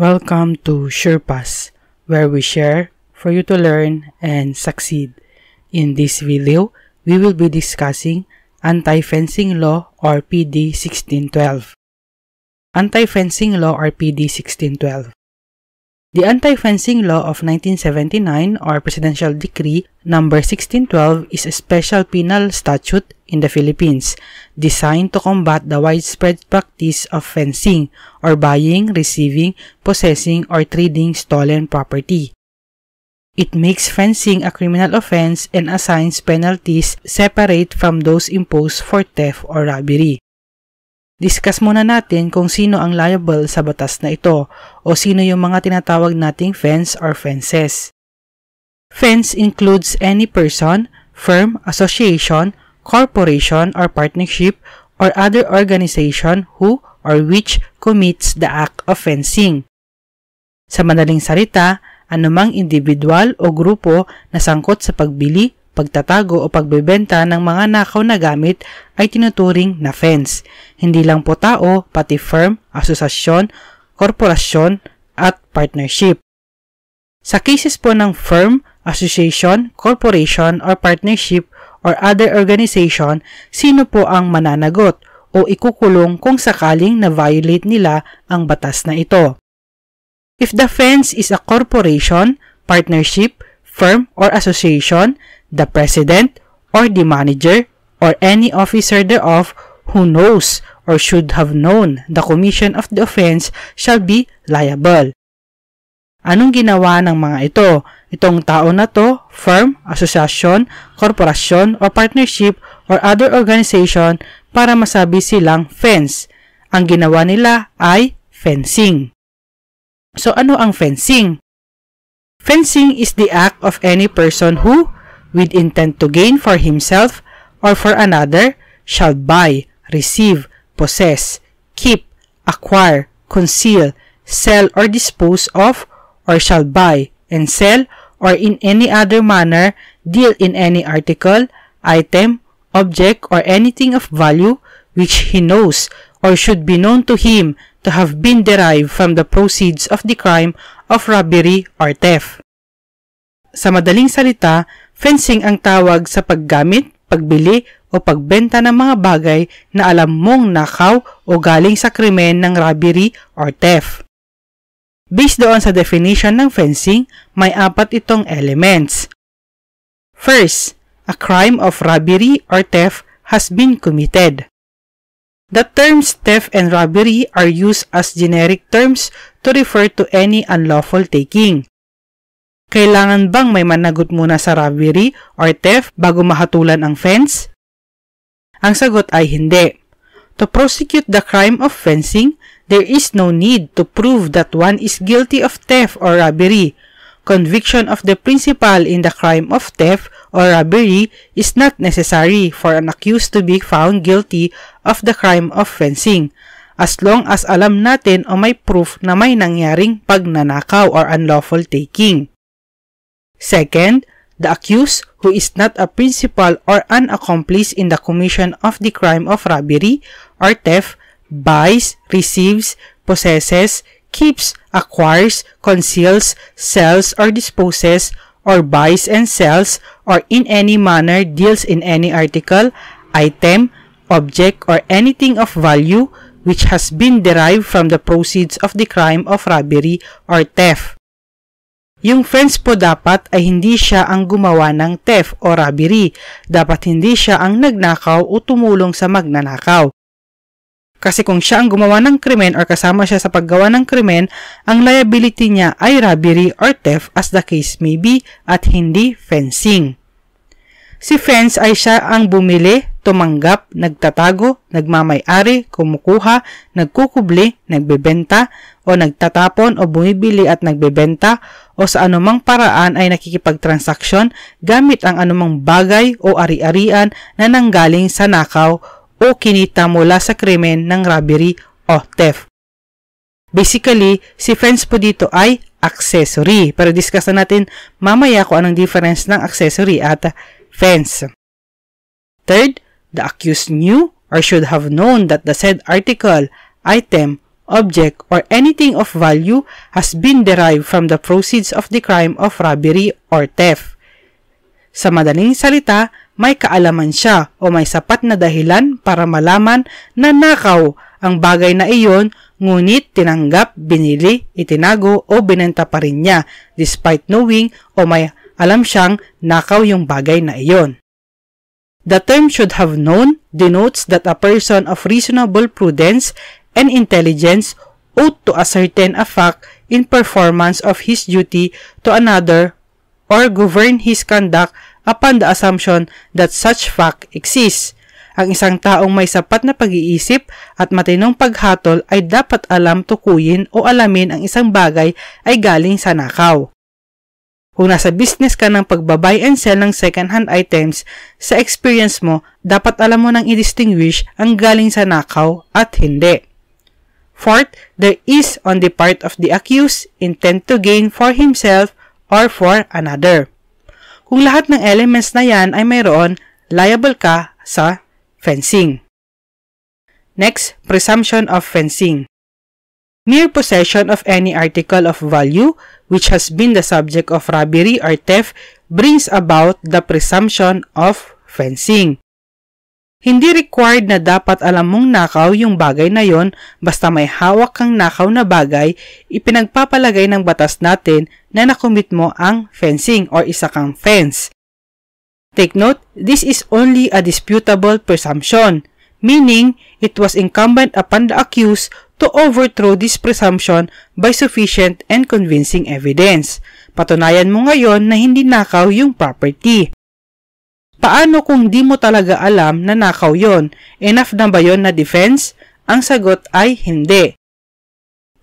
Welcome to SurePass, where we share for you to learn and succeed. In this video, we will be discussing Anti-Fencing Law or PD 1612. Anti-Fencing Law or PD 1612. The Anti-Fencing Law of 1979 or Presidential Decree number 1612 is a special penal statute in the Philippines designed to combat the widespread practice of fencing or buying, receiving, possessing, or trading stolen property. It makes fencing a criminal offense and assigns penalties separate from those imposed for theft or robbery. Discuss muna natin kung sino ang liable sa batas na ito o sino yung mga tinatawag nating fence or fences. Fence includes any person, firm, association, corporation or partnership or other organization who or which commits the act of fencing. Sa madaling salita, anumang individual o grupo na sangkot sa pagbili, pagtatago o pagbebenta ng mga nakaw na gamit ay tinuturing na fence. Hindi lang po tao, pati firm, asosasyon, korporasyon, at partnership. Sa cases po ng firm, association, corporation, or partnership, or other organization, sino po ang mananagot o ikukulong kung sakaling na-violate nila ang batas na ito? If the fence is a corporation, partnership, firm, or association, the president or the manager or any officer thereof who knows or should have known the commission of the offense shall be liable. Anong ginawa ng mga ito? Itong tao na to, firm, asosasyon, korporasyon, or partnership, or other organization para masabi silang fence. Ang ginawa nila ay fencing. So ano ang fencing? Fencing is the act of any person who, with intent to gain for himself or for another, shall buy, receive, possess, keep, acquire, conceal, sell or dispose of, or shall buy and sell or in any other manner deal in any article, item, object, or anything of value which he knows or should be known to him to have been derived from the proceeds of the crime of robbery or theft. Sa madaling salita, fencing ang tawag sa paggamit, pagbili, o pagbenta ng mga bagay na alam mong nakaw o galing sa krimen ng robbery or theft. Based doon sa definition ng fencing, may 4 itong elements. First, a crime of robbery or theft has been committed. The terms theft and robbery are used as generic terms to refer to any unlawful taking. Kailangan bang may managot muna sa robbery or theft bago mahatulan ang fence? Ang sagot ay hindi. To prosecute the crime of fencing, there is no need to prove that one is guilty of theft or robbery. Conviction of the principal in the crime of theft or robbery is not necessary for an accused to be found guilty of the crime of fencing, as long as alam natin o may proof na may nangyaring pagnanakaw or unlawful taking. Second, the accused, who is not a principal or an accomplice in the commission of the crime of robbery or theft, buys, receives, possesses, keeps, acquires, conceals, sells or disposes, or buys and sells, or in any manner deals in any article, item, object, or anything of value which has been derived from the proceeds of the crime of robbery or theft. Yung fence po dapat ay hindi siya ang gumawa ng theft o robbery. Dapat hindi siya ang nagnakaw o tumulong sa magnanakaw. Kasi kung siya ang gumawa ng krimen or kasama siya sa paggawa ng krimen, ang liability niya ay robbery or theft as the case may be at hindi fencing. Si fence ay siya ang bumili, tumanggap, nagtatago, nagmamay-ari, kumukuha, nagkukubli, nagbebenta, o nagtatapon o bumibili at nagbebenta o sa anumang paraan ay nakikipagtransaksyon gamit ang anumang bagay o ari-arian na nanggaling sa nakaw o kinita mula sa krimen ng robbery o theft. Basically, si fence po dito ay accessory. Pero discuss na natin mamaya kung anong difference ng accessory at fence. Third, the accused knew or should have known that the said article, item, object, or anything of value has been derived from the proceeds of the crime of robbery or theft. Sa madaling salita, may kaalaman siya o may sapat na dahilan para malaman na nakaw ang bagay na iyon, ngunit tinanggap, binili, itinago o binenta pa rin niya despite knowing o may alam siyang nakaw yung bagay na iyon. The term should have known denotes that a person of reasonable prudence and intelligence ought to ascertain a fact in performance of his duty to another or govern his conduct upon the assumption that such fact exists. Ang isang taong may sapat na pag-iisip at matinong paghatol ay dapat alam, tukuyin o alamin ang isang bagay ay galing sa nakaw. Kung nasa business ka ng pagbabuy and sell ng second-hand items, sa experience mo, dapat alam mo nang i-distinguish ang galing sa nakaw at hindi. Fourth, there is on the part of the accused intent to gain for himself or for another. Kung lahat ng elements na yan ay mayroon, liable ka sa fencing. Next, presumption of fencing. Mere possession of any article of value which has been the subject of robbery or theft brings about the presumption of fencing. Hindi required na dapat alam mong nakaw yung bagay na yon, basta may hawak kang nakaw na bagay, ipinagpapalagay ng batas natin na nakumit mo ang fencing or isa kang fence. Take note, this is only a disputable presumption, meaning it was incumbent upon the accused to overthrow this presumption by sufficient and convincing evidence. Patunayan mo ngayon na hindi nakaw yung property. Paano kung di mo talaga alam na nakaw yon? Enough na ba yon na defense? Ang sagot ay hindi.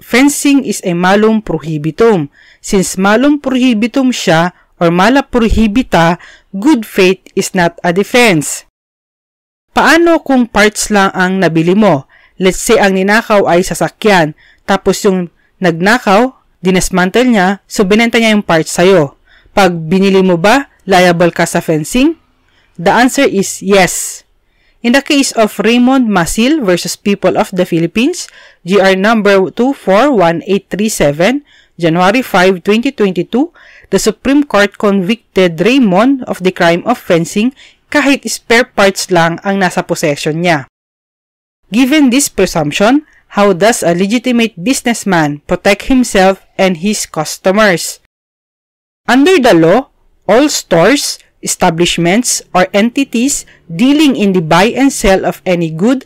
Fencing is a malum prohibitum. Since malum prohibitum siya or mala prohibita, good faith is not a defense. Paano kung parts lang ang nabili mo? Let's say ang ninakaw ay sasakyan, tapos yung nagnakaw, dinesmantle niya, so binenta niya yung parts sa'yo. Pag binili mo ba, liable ka sa fencing? The answer is yes. In the case of Raymond Masil versus People of the Philippines, GR number 241837, January 5, 2022, the Supreme Court convicted Raymond of the crime of fencing kahit spare parts lang ang nasa possession niya. Given this presumption, how does a legitimate businessman protect himself and his customers? Under the law, all stores, establishments, or entities dealing in the buy and sell of any good,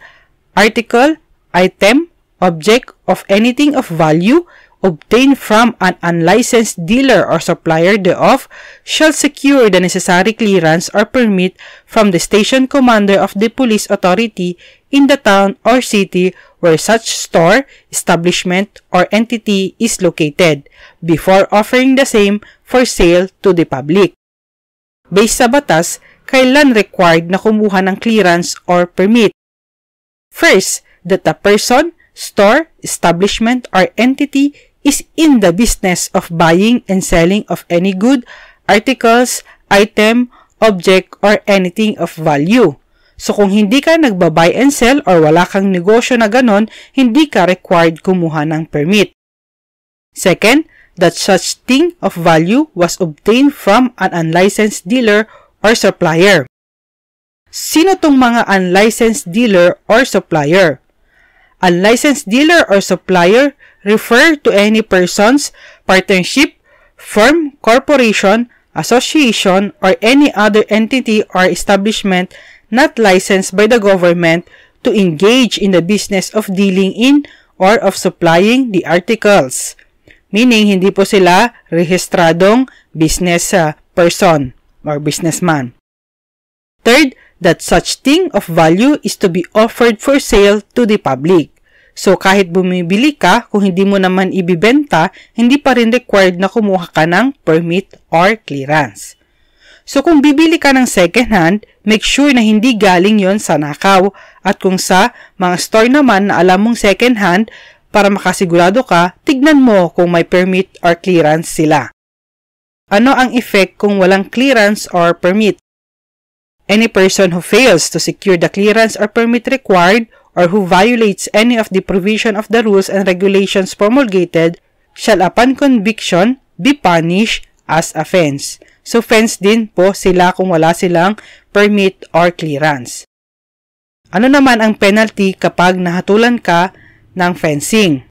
article, item, object of anything of value obtained from an unlicensed dealer or supplier thereof shall secure the necessary clearance or permit from the station commander of the police authority in the town or city where such store, establishment, or entity is located before offering the same for sale to the public. Based sa batas, kailan required na kumuha ng clearance or permit? First, that the person, store, establishment, or entity is in the business of buying and selling of any good, articles, item, object, or anything of value. So kung hindi ka nagba-buy and sell or wala kang negosyo na ganon, hindi ka required kumuha ng permit. Second, that such thing of value was obtained from an unlicensed dealer or supplier. Sino tong mga unlicensed dealer or supplier? Unlicensed dealer or supplier refer to any persons, partnership, firm, corporation, association, or any other entity or establishment not licensed by the government to engage in the business of dealing in or of supplying the articles. Meaning, hindi po sila rehistradong business person or businessman. Third, that such thing of value is to be offered for sale to the public. So, kahit bumibili ka, kung hindi mo naman ibibenta, hindi pa rin required na kumuha ka ng permit or clearance. So, kung bibili ka ng second hand, make sure na hindi galing yon sa nakaw. At kung sa mga store naman na alam mong second hand, para makasigurado ka, tignan mo kung may permit or clearance sila. Ano ang effect kung walang clearance or permit? Any person who fails to secure the clearance or permit required or who violates any of the provision of the rules and regulations promulgated shall upon conviction be punished as offense. So, fence din po sila kung wala silang permit or clearance. Ano naman ang penalty kapag nahatulan ka ng fencing?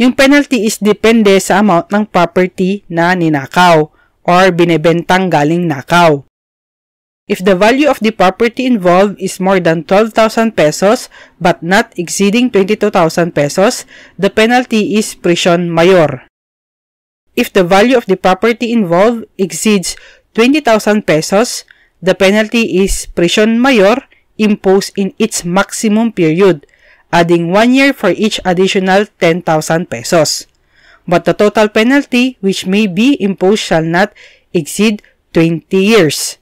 Yung penalty is depende sa amount ng property na ninakaw or binebentang galing nakaw. If the value of the property involved is more than 12,000 pesos but not exceeding 22,000 pesos, the penalty is prison mayor. If the value of the property involved exceeds 20,000 pesos, the penalty is prison mayor imposed in its maximum period, adding 1 year for each additional 10,000 pesos. But the total penalty which may be imposed shall not exceed 20 years.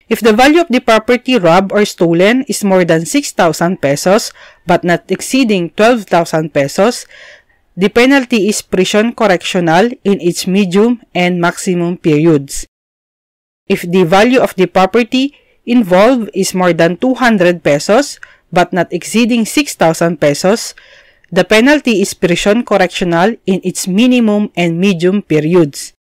If the value of the property robbed or stolen is more than 6,000 pesos but not exceeding 12,000 pesos, the penalty is prison correctional in its medium and maximum periods. If the value of the property involved is more than 200 pesos but not exceeding 6,000 pesos, the penalty is prison correctional in its minimum and medium periods.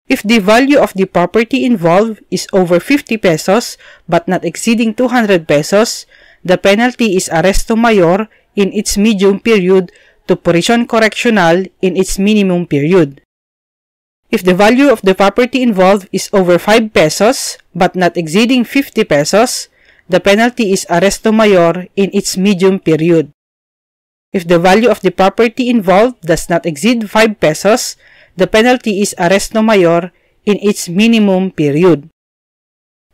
If the value of the property involved is over 50 pesos but not exceeding 200 pesos, the penalty is arresto mayor in its medium period to prison correctional in its minimum period. If the value of the property involved is over 5 pesos but not exceeding 50 pesos, the penalty is arresto mayor in its medium period. If the value of the property involved does not exceed 5 pesos, the penalty is arresto mayor in its minimum period.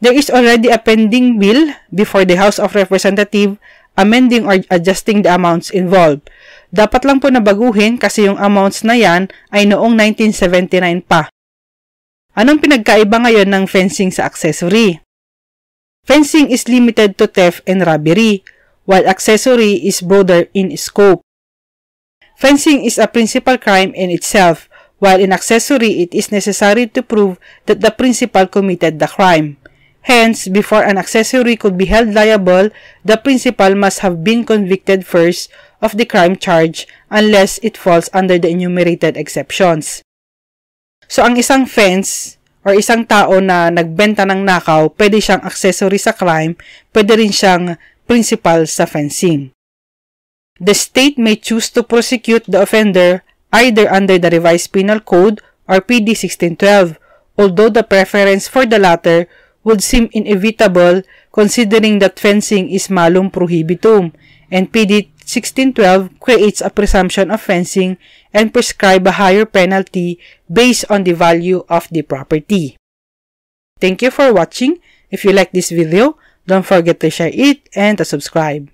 There is already a pending bill before the House of Representatives amending or adjusting the amounts involved. Dapat lang po nabaguhin kasi yung amounts na yan ay noong 1979 pa. Anong pinagkaiba ngayon ng fencing sa accessory? Fencing is limited to theft and robbery, while accessory is broader in scope. Fencing is a principal crime in itself, while in accessory it is necessary to prove that the principal committed the crime. Hence, before an accessory could be held liable, the principal must have been convicted first of the crime charge unless it falls under the enumerated exceptions. So, ang isang fence or isang tao na nagbenta ng nakaw, pwede siyang accessory sa crime, pwede rin siyang principal sa fencing. The state may choose to prosecute the offender either under the Revised Penal Code or PD 1612, although the preference for the latter would seem inevitable considering that fencing is malum prohibitum, and PD 1612 creates a presumption of fencing and prescribe a higher penalty based on the value of the property. Thank you for watching. If you like this video, don't forget to share it and to subscribe.